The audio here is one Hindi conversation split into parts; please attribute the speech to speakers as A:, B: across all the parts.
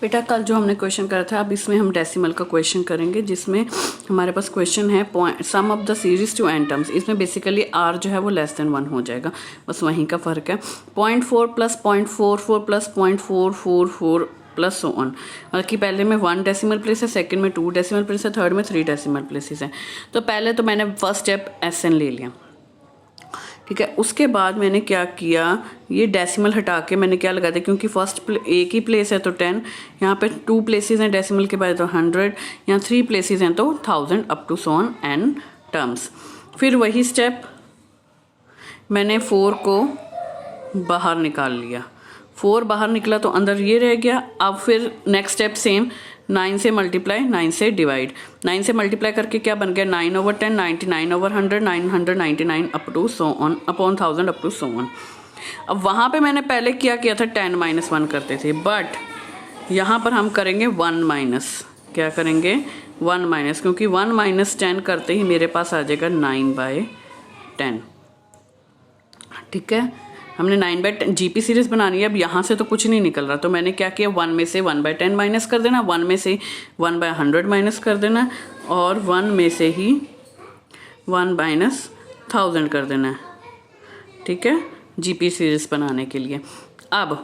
A: बेटा कल जो हमने क्वेश्चन करा था, अब इसमें हम डेसिमल का क्वेश्चन करेंगे, जिसमें हमारे पास क्वेश्चन है sum of the series to N terms. इसमें बेसिकली आर जो है वो लेस देन 1 हो जाएगा, बस वहीं का फ़र्क है। 0.4 plus 0.44 plus 0.444 plus so on. बल्कि पहले में 1 डेसिमल प्लेस है, सेकंड में 2 डेसिमल प्लेस है, थर्ड में 3 डेसिमल प्लेसेस हैं। तो पहले तो मैंने फर्स्ट स्टेप एस एन ले लिया, ठीक है। उसके बाद मैंने क्या किया, ये डेसिमल हटा के मैंने क्या लगा दिया, क्योंकि फर्स्ट एक ही प्लेस है तो 10, यहाँ पे 2 प्लेसेस हैं डेसिमल के बाद तो 100, यहाँ 3 प्लेसेस हैं तो 1000 up to so on n terms. फिर वही स्टेप मैंने 4 को बाहर निकाल लिया, 4 बाहर निकला तो अंदर ये रह गया। अब फिर नेक्स्ट स्टेप सेम, 9 से मल्टीप्लाई, 9 से डिवाइड, 9 से मल्टीप्लाई करके क्या बन गया 9/10, 99/100, 999 up to so on upon 1000 up to so on. अब वहाँ पे मैंने पहले क्या किया था 10 - 1 करते थे, बट यहाँ पर हम करेंगे 1 माइनस, क्या करेंगे 1 माइनस, क्योंकि 1 - 10 करते ही मेरे पास आ जाएगा 9/10, ठीक है। हमने 9/10 जीपी सीरीज बनानी है। अब यहाँ से तो कुछ नहीं निकल रहा, तो मैंने क्या किया 1 में से 1/10 माइनस कर देना, 1 में से 1/100 माइनस कर देना, और 1 में से ही 1 माइनस 1000 कर देना है, ठीक है, जीपी सीरीज बनाने के लिए। अब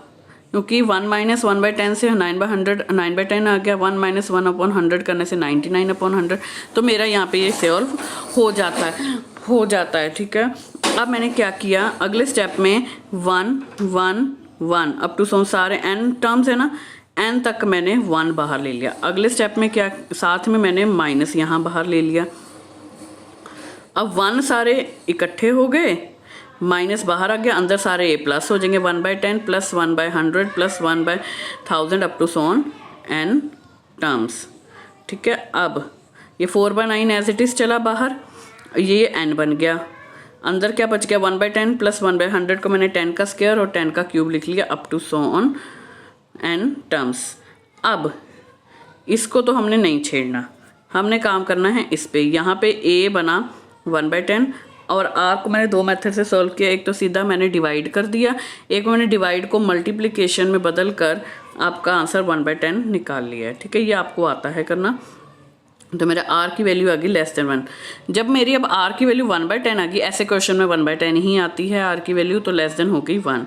A: क्योंकि 1 माइनस 1/10 से 9/10 आ गया, 1 माइनस 1/100 करने से 99/100, तो मेरा यहाँ पे ये सॉल्व हो जाता है, ठीक है। अब मैंने क्या किया, अगले स्टेप में 1 1 1 अप टू सो सारे n टर्म्स है ना, n तक मैंने 1 बाहर ले लिया। अगले स्टेप में क्या, साथ में मैंने माइनस यहाँ बाहर ले लिया। अब 1 सारे इकट्ठे हो गए, माइनस बाहर आ गया, अंदर सारे a प्लस हो जाएंगे, 1/10 plus 1/100 plus 1/1000 up to so on n terms, ठीक है। अब ये 4/9 एज इट इज़ चला बाहर, ये n बन गया, अंदर क्या बच गया 1/10 प्लस 1/100 को मैंने 10 का स्क्वायर और 10 का क्यूब लिख लिया up to so on n terms. अब इसको तो हमने नहीं छेड़ना, हमने काम करना है इस पे। यहाँ पे a बना 1/10 और r को मैंने 2 मेथड से सॉल्व किया। एक तो सीधा मैंने डिवाइड कर दिया, एक मैंने डिवाइड को मल्टीप्लिकेशन में बदल कर आपका आंसर 1/10 निकाल लिया है, ठीक है। ये आपको आता है करना। तो मेरा r की वैल्यू आ गई लेस देन 1। जब मेरी अब r की वैल्यू 1/10 आ गई, ऐसे क्वेश्चन में 1/10 ही आती है r की वैल्यू, तो लेस देन हो गई 1।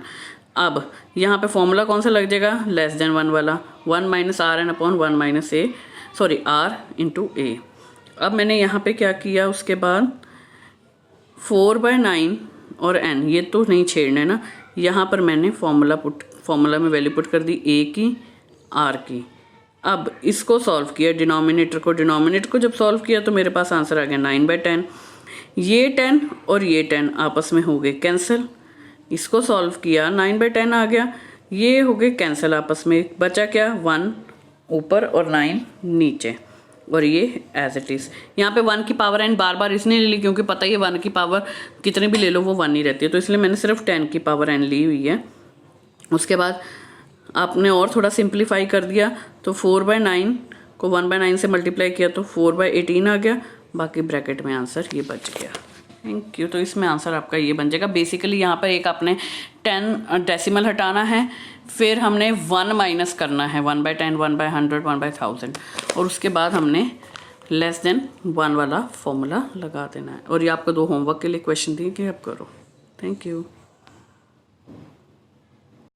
A: अब यहाँ पे फॉर्मूला कौन सा लग जाएगा, लेस देन 1 वाला, 1 minus R N upon 1 minus A, sorry r into A. अब मैंने यहाँ पे क्या किया, उसके बाद 4/9 और n, ये तो नहीं छेड़ना ना, यहाँ पर मैंने फॉर्मूला में वैल्यू पुट कर दी a की r की। अब इसको सॉल्व किया, डिनोमिनेटर को जब सॉल्व किया तो मेरे पास आंसर आ गया 9/10। ये 10 और ये 10 आपस में हो गए कैंसिल, इसको सॉल्व किया 9/10 आ गया, ये हो गए कैंसिल आपस में, बचा क्या 1 ऊपर और 9 नीचे, और ये एज इट इज़। यहाँ पे 1 की पावर n बार बार इसने ले ली, क्योंकि पता ही है 1 की पावर कितने भी ले लो वो 1 ही रहती है, तो इसलिए मैंने सिर्फ 10 की पावर n ली हुई है। उसके बाद आपने और थोड़ा सिंप्लीफाई कर दिया, तो 4/9 को 1/9 से मल्टीप्लाई किया तो 4/18 आ गया, बाकी ब्रैकेट में आंसर ये बच गया। Thank you. तो इसमें आंसर आपका ये बन जाएगा। बेसिकली यहाँ पर एक आपने 10 डेसिमल हटाना है, फिर हमने 1 माइनस करना है 1/10, 1/100, 1/1000, और उसके बाद हमने लेस देन 1 वाला फॉर्मूला लगा देना है। और ये आपको 2 होमवर्क के लिए क्वेश्चन दिए कि आप करो। Thank you.